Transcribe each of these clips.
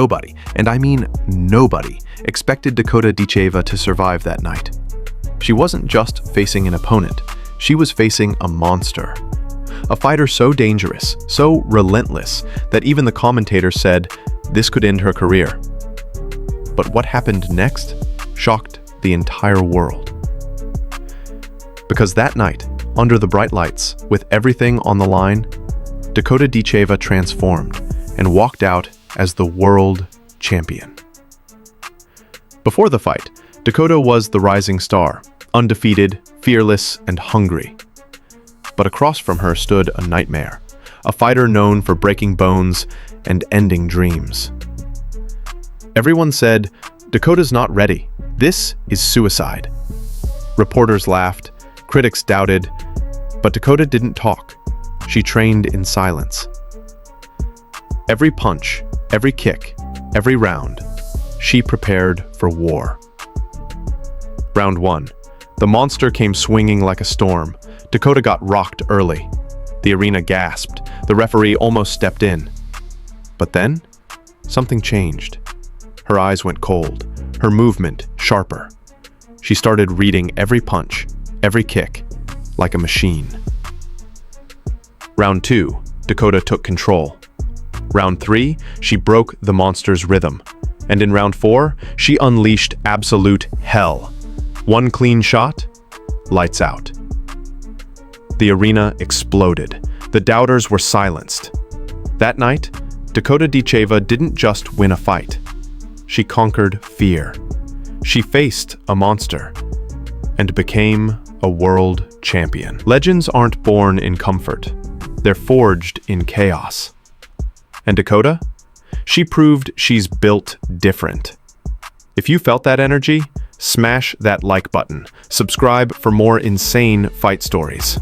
Nobody, and I mean nobody, expected Dakota Ditcheva to survive that night. She wasn't just facing an opponent, she was facing a monster. A fighter so dangerous, so relentless, that even the commentators said this could end her career. But what happened next shocked the entire world. Because that night, under the bright lights, with everything on the line, Dakota Ditcheva transformed and walked out as the world champion. Before the fight, Dakota was the rising star, undefeated, fearless, and hungry. But across from her stood a nightmare, a fighter known for breaking bones and ending dreams. Everyone said, "Dakota's not ready. This is suicide." Reporters laughed, critics doubted, but Dakota didn't talk. She trained in silence. Every punch, every kick, every round, she prepared for war. Round 1. The monster came swinging like a storm. Dakota got rocked early. The arena gasped. The referee almost stepped in. But then, something changed. Her eyes went cold, her movement sharper. She started reading every punch, every kick, like a machine. Round 2, Dakota took control. Round 3, she broke the monster's rhythm. And in round 4, she unleashed absolute hell. One clean shot, lights out. The arena exploded. The doubters were silenced. That night, Dakota Ditcheva didn't just win a fight. She conquered fear. She faced a monster and became a world champion. Legends aren't born in comfort. They're forged in chaos. And Dakota? She proved she's built different. If you felt that energy, smash that like button, subscribe for more insane fight stories,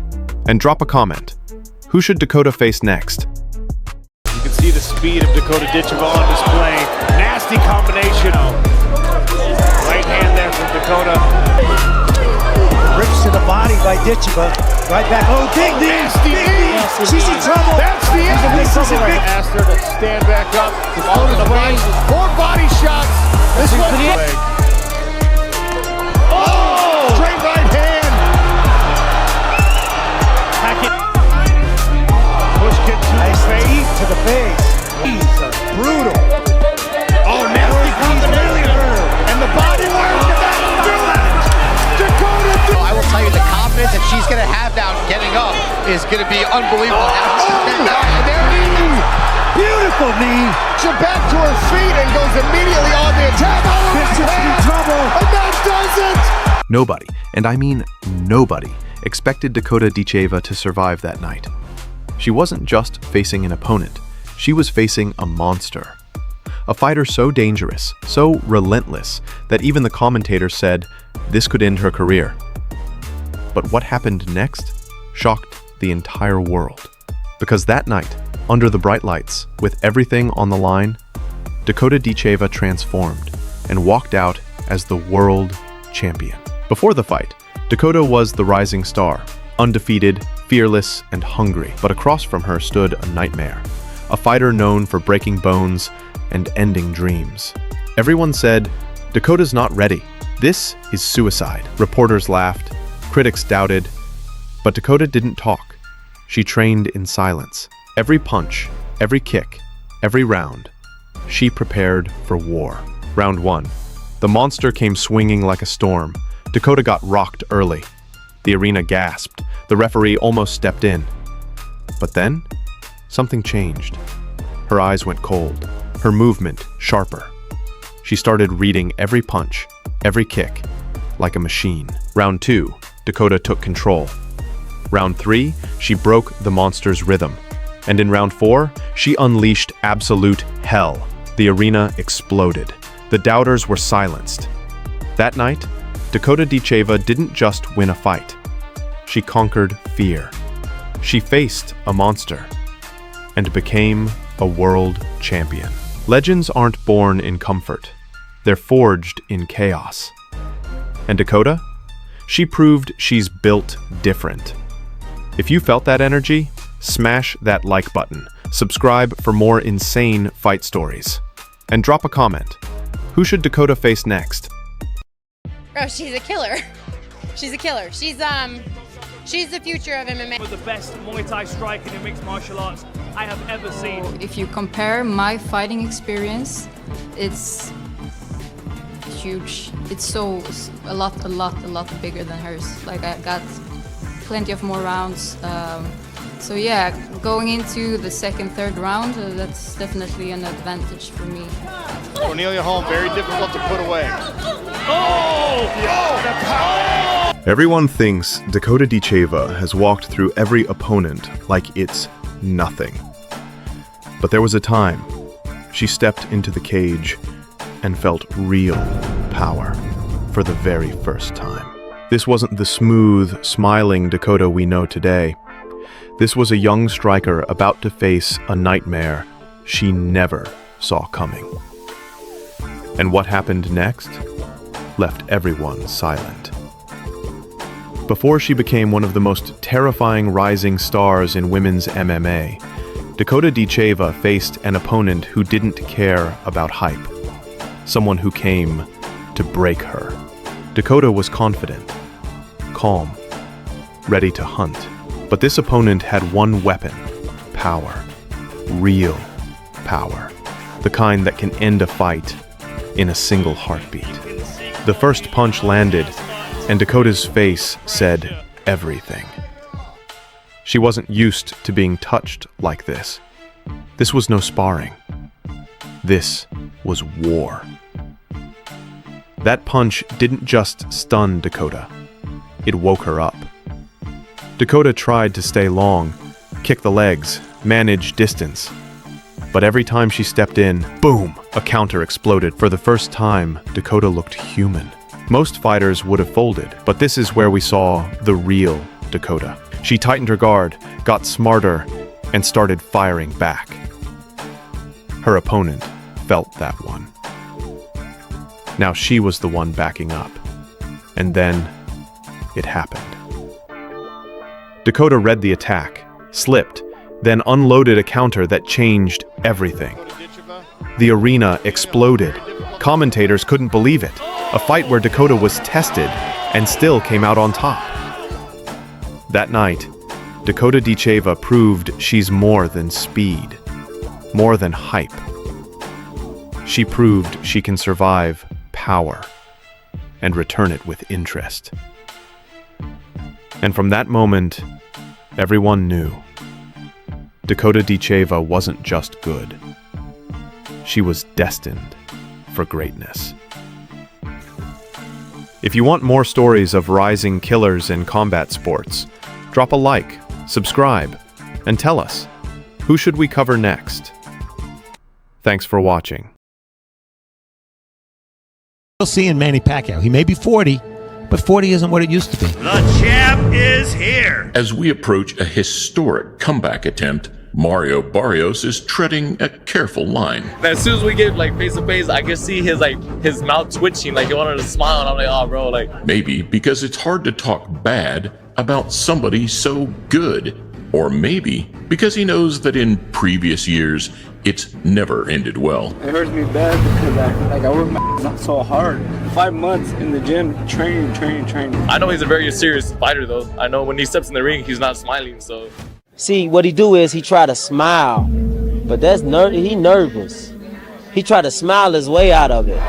and drop a comment. Who should Dakota face next? You can see the speed of Dakota Ditcheva on display. Nasty combination. Right hand there from Dakota. Rips to the body by Ditcheva. Right back. Oh, big knee. Nasty knee. She's in trouble. That's the end. This is a big. Asked her to stand back up. All in the right. 4 body shots. This one. Oh! Straight right hand. Hackett. Push kick to the face. To the face. He's brutal. Oh, nasty combination. And the body work. That'll do it. Dakota Ditcheva. I will tell you, the confidence that she's going to have now getting up is going to be unbelievable. Their knee. Beautiful knee. She's back to her feet and goes immediately on the attack. This is in trouble. And that does it. Nobody, and I mean nobody, expected Dakota Ditcheva to survive that night. She wasn't just facing an opponent, she was facing a monster. A fighter so dangerous, so relentless, that even the commentators said this could end her career. But what happened next shocked the entire world. Because that night, under the bright lights, with everything on the line, Dakota Ditcheva transformed and walked out as the world champion. Before the fight, Dakota was the rising star, undefeated, fearless, and hungry. But across from her stood a nightmare, a fighter known for breaking bones and ending dreams. Everyone said, "Dakota's not ready. This is suicide." Reporters laughed, critics doubted, but Dakota didn't talk. She trained in silence. Every punch, every kick, every round, she prepared for war. Round 1. The monster came swinging like a storm. Dakota got rocked early. The arena gasped. The referee almost stepped in. But then, something changed. Her eyes went cold, her movement sharper. She started reading every punch, every kick, like a machine. Round 2, Dakota took control. Round 3, she broke the monster's rhythm. And in round 4, she unleashed absolute hell. The arena exploded. The doubters were silenced. That night, Dakota Ditcheva didn't just win a fight. She conquered fear. She faced a monster and became a world champion. Legends aren't born in comfort. They're forged in chaos. And Dakota? She proved she's built different. If you felt that energy, smash that like button, subscribe for more insane fight stories, and drop a comment. Who should Dakota face next? Oh, she's a killer. She's a killer. She's the future of MMA. The best Muay Thai striker in mixed martial arts I have ever seen. If you compare my fighting experience, it's huge. It's so a lot bigger than hers. Like, I got plenty of more rounds. So yeah, going into the second, third round, that's definitely an advantage for me. Cornelia Holm, very difficult to put away. Everyone thinks Dakota Ditcheva has walked through every opponent like it's nothing. But there was a time she stepped into the cage and felt real power for the very first time. This wasn't the smooth, smiling Dakota we know today. This was a young striker about to face a nightmare she never saw coming. And what happened next left everyone silent. Before she became one of the most terrifying rising stars in women's MMA, Dakota Ditcheva faced an opponent who didn't care about hype. Someone who came to break her. Dakota was confident, calm, ready to hunt. But this opponent had one weapon: power. Real power. The kind that can end a fight in a single heartbeat. The first punch landed, and Dakota's face said everything. She wasn't used to being touched like this. This was no sparring. This was war. That punch didn't just stun Dakota. It woke her up. Dakota tried to stay long, kick the legs, manage distance. But every time she stepped in, boom, a counter exploded. For the first time, Dakota looked human. Most fighters would have folded, but this is where we saw the real Dakota. She tightened her guard, got smarter, and started firing back. Her opponent felt that one. Now she was the one backing up. And then it happened. Dakota read the attack, slipped, then unloaded a counter that changed everything. The arena exploded. Commentators couldn't believe it. A fight where Dakota was tested and still came out on top. That night, Dakota Ditcheva proved she's more than speed, more than hype. She proved she can survive power and return it with interest. And from that moment, everyone knew Dakota Ditcheva wasn't just good. She was destined for greatness. If you want more stories of rising killers in combat sports, drop a like, subscribe, and tell us, who should we cover next? Thanks for watching. We'll see in Manny Pacquiao. He may be 40, but 40 isn't what it used to be. The champ is here! As we approach a historic comeback attempt, Mario Barrios is treading a careful line. As soon as we get face to face, I can see his mouth twitching, like he wanted to smile, and I'm like, oh bro, Maybe because it's hard to talk bad about somebody so good. Or maybe because he knows that in previous years, it's never ended well. It hurts me bad because I work my ass so hard. 5 months in the gym, training. I know he's a very serious fighter though. I know when he steps in the ring, he's not smiling, so. See, what he do is he try to smile, but that's he nervous. He try to smile his way out of it.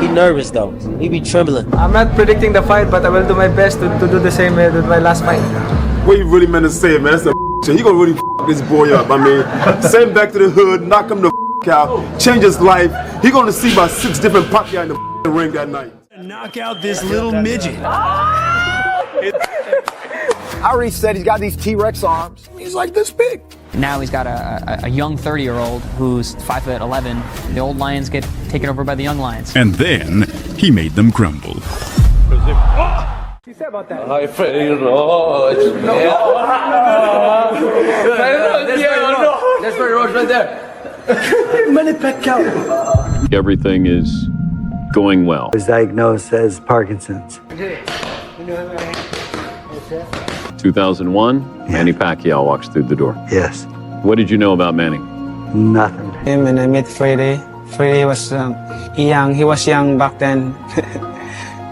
He nervous though. He be trembling. I'm not predicting the fight, but I will do my best to do the same with my last fight. What he really meant to say, man, that's a shit. He gonna really this boy up. I mean, send him back to the hood, knock him the out, change his life. He gonna see about 6 different Pacquiao in the ring that night. Knock out this little midget. I already said he's got these T-Rex arms. He's like this big. Now he's got a young 30-year-old who's 5'11". The old lions get taken over by the young lions. And then he made them crumble. What you say about that? That's very Roach right there. Manny Pacquiao. Everything is going well. He was diagnosed as Parkinson's. 2001, Manny Pacquiao walks through the door. Yes. What did you know about Manny? Nothing. Him and I met Freddie. Freddie was young. He was young back then.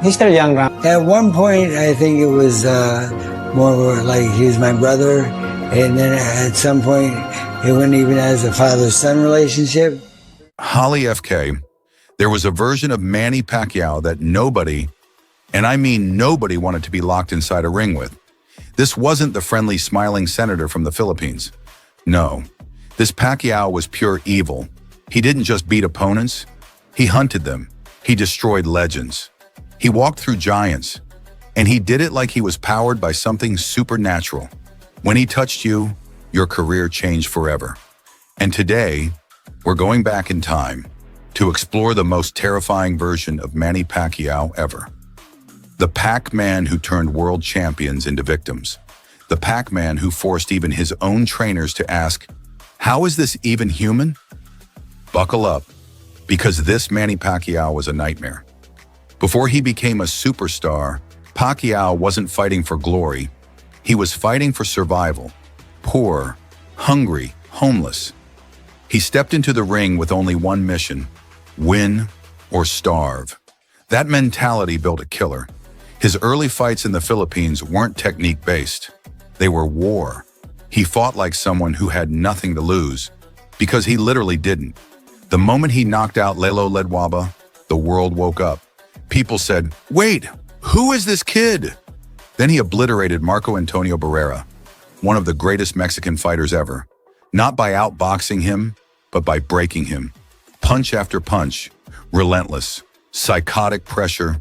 He's still young now. At one point, I think it was more like he was my brother. And then at some point, it went even as a father-son relationship. Holly FK, there was a version of Manny Pacquiao that nobody, and I mean nobody, wanted to be locked inside a ring with. This wasn't the friendly, smiling senator from the Philippines. No, this Pacquiao was pure evil. He didn't just beat opponents, he hunted them. He destroyed legends. He walked through giants, and he did it like he was powered by something supernatural. When he touched you, your career changed forever. And today, we're going back in time to explore the most terrifying version of Manny Pacquiao ever. The Pac-Man who turned world champions into victims. The Pac-Man who forced even his own trainers to ask, how is this even human? Buckle up, because this Manny Pacquiao was a nightmare. Before he became a superstar, Pacquiao wasn't fighting for glory. He was fighting for survival. Poor, hungry, homeless. He stepped into the ring with only one mission: win or starve. That mentality built a killer. His early fights in the Philippines weren't technique-based. They were war. He fought like someone who had nothing to lose, because he literally didn't. The moment he knocked out Lelo Ledwaba, the world woke up. People said, wait, who is this kid? Then he obliterated Marco Antonio Barrera, one of the greatest Mexican fighters ever, not by outboxing him, but by breaking him. Punch after punch, relentless, psychotic pressure.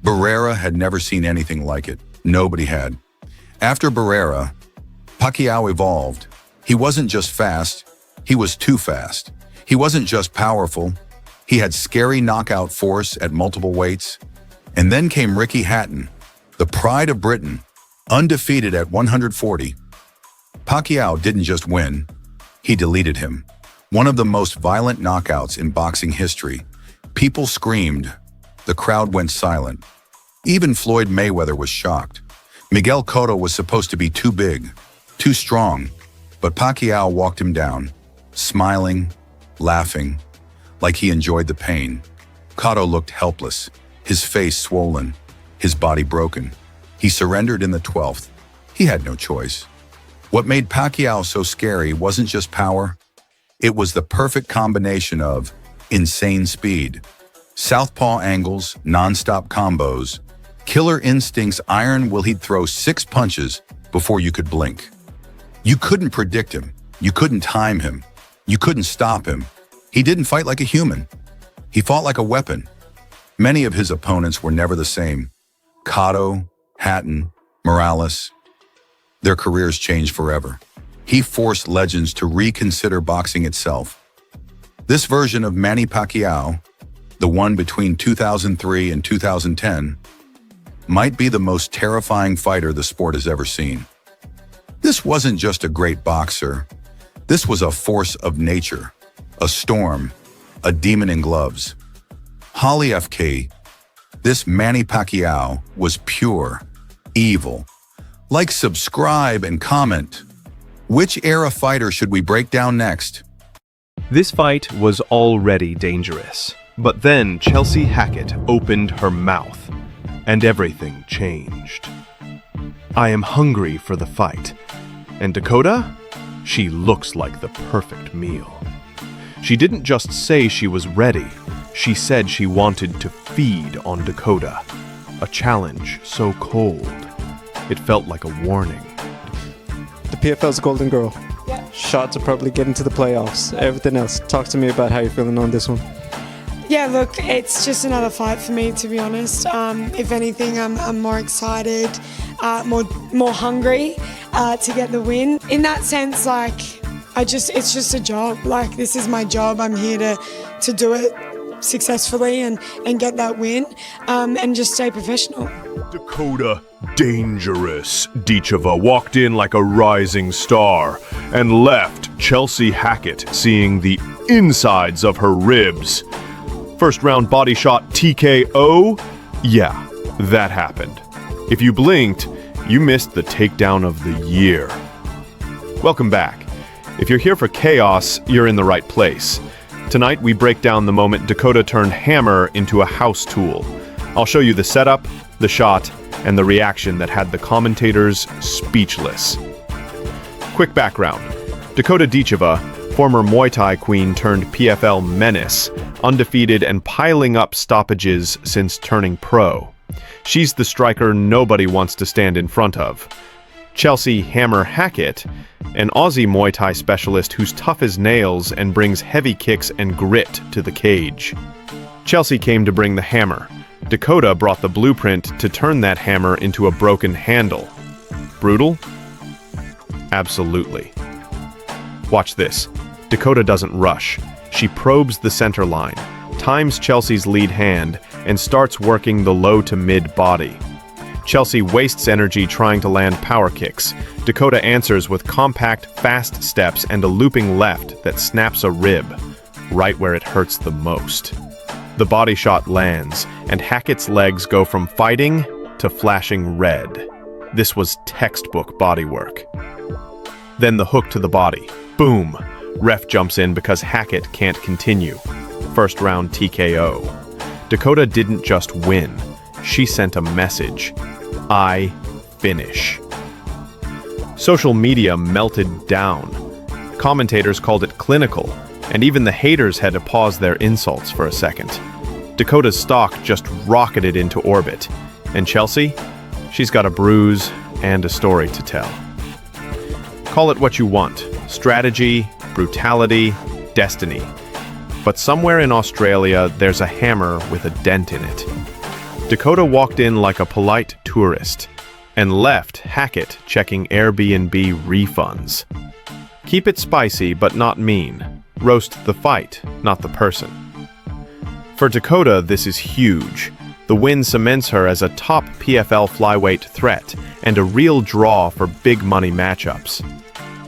Barrera had never seen anything like it. Nobody had. After Barrera, Pacquiao evolved. He wasn't just fast, he was too fast. He wasn't just powerful, he had scary knockout force at multiple weights. And then came Ricky Hatton, the pride of Britain, undefeated at 140. Pacquiao didn't just win, he deleted him. One of the most violent knockouts in boxing history. People screamed. The crowd went silent. Even Floyd Mayweather was shocked. Miguel Cotto was supposed to be too big, too strong, but Pacquiao walked him down, smiling, laughing, like he enjoyed the pain. Cotto looked helpless, his face swollen, his body broken. He surrendered in the 12th. He had no choice. What made Pacquiao so scary wasn't just power. It was the perfect combination of insane speed, southpaw angles, non-stop combos, killer instincts, iron will. He'd throw 6 punches before you could blink. You couldn't predict him. You couldn't time him. You couldn't stop him. He didn't fight like a human. He fought like a weapon. Many of his opponents were never the same. Cotto, Hatton, Morales. Their careers changed forever. He forced legends to reconsider boxing itself. This version of Manny Pacquiao, the one between 2003 and 2010, might be the most terrifying fighter the sport has ever seen. This wasn't just a great boxer. This was a force of nature, a storm, a demon in gloves. Holly FK, this Manny Pacquiao was pure evil. Like, subscribe, and comment. Which era fighter should we break down next? This fight was already dangerous, but then Chelsea Hackett opened her mouth, and everything changed. I am hungry for the fight. And Dakota? She looks like the perfect meal. She didn't just say she was ready, she said she wanted to feed on Dakota. A challenge so cold, it felt like a warning. The PFL's golden girl. Yeah. Shot to probably get into the playoffs. Everything else. Talk to me about how you're feeling on this one. Yeah, look, it's just another fight for me, to be honest. If anything, I'm more excited, more hungry to get the win. In that sense, like, it's just a job. Like, this is my job. I'm here to do it successfully and get that win and just stay professional. Dakota Ditcheva walked in like a rising star and left Chelsea Hackett seeing the insides of her ribs. First round body shot TKO? Yeah, that happened. If you blinked, you missed the takedown of the year. Welcome back. If you're here for chaos, you're in the right place. Tonight, we break down the moment Dakota turned hammer into a house tool. I'll show you the setup, the shot, and the reaction that had the commentators speechless. Quick background. Dakota Ditcheva, former Muay Thai queen turned PFL menace, undefeated and piling up stoppages since turning pro. She's the striker nobody wants to stand in front of. Chelsea "Hammer" Hackett, an Aussie Muay Thai specialist who's tough as nails and brings heavy kicks and grit to the cage. Chelsea came to bring the hammer. Dakota brought the blueprint to turn that hammer into a broken handle. Brutal? Absolutely. Watch this. Dakota doesn't rush. She probes the center line, times Chelsea's lead hand, and starts working the low to mid body. Chelsea wastes energy trying to land power kicks. Dakota answers with compact, fast steps and a looping left that snaps a rib, right where it hurts the most. The body shot lands, and Hackett's legs go from fighting to flashing red. This was textbook bodywork. Then the hook to the body. Boom! Ref jumps in because Hackett can't continue. First round TKO. Dakota didn't just win. She sent a message. I finish. Social media melted down. Commentators called it clinical, and even the haters had to pause their insults for a second. Dakota's stock just rocketed into orbit. And Chelsea? She's got a bruise and a story to tell. Call it what you want. Strategy, brutality, destiny. But somewhere in Australia, there's a hammer with a dent in it. Dakota walked in like a polite tourist and left Hackett checking Airbnb refunds. Keep it spicy, but not mean. Roast the fight, not the person. For Dakota, this is huge. The win cements her as a top PFL flyweight threat and a real draw for big money matchups.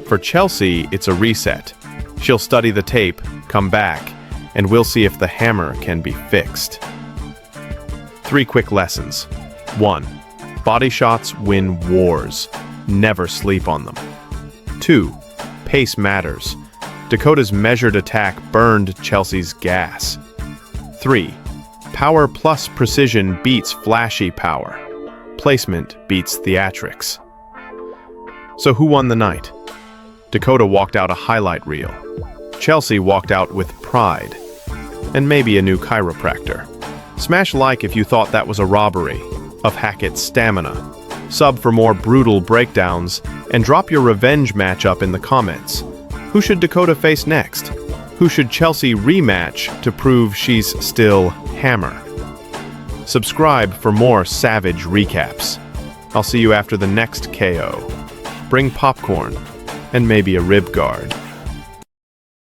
For Chelsea, it's a reset. She'll study the tape, come back, and we'll see if the hammer can be fixed. 3 quick lessons. 1. Body shots win wars. Never sleep on them. 2. Pace matters. Dakota's measured attack burned Chelsea's gas. 3. Power plus precision beats flashy power. Placement beats theatrics. So who won the night? Dakota walked out a highlight reel. Chelsea walked out with pride. And maybe a new chiropractor. Smash like if you thought that was a robbery of Hackett's stamina. Sub for more brutal breakdowns, and drop your revenge matchup in the comments. Who should Dakota face next? Who should Chelsea rematch to prove she's still hammer? Subscribe for more savage recaps. I'll see you after the next KO. Bring popcorn and maybe a rib guard.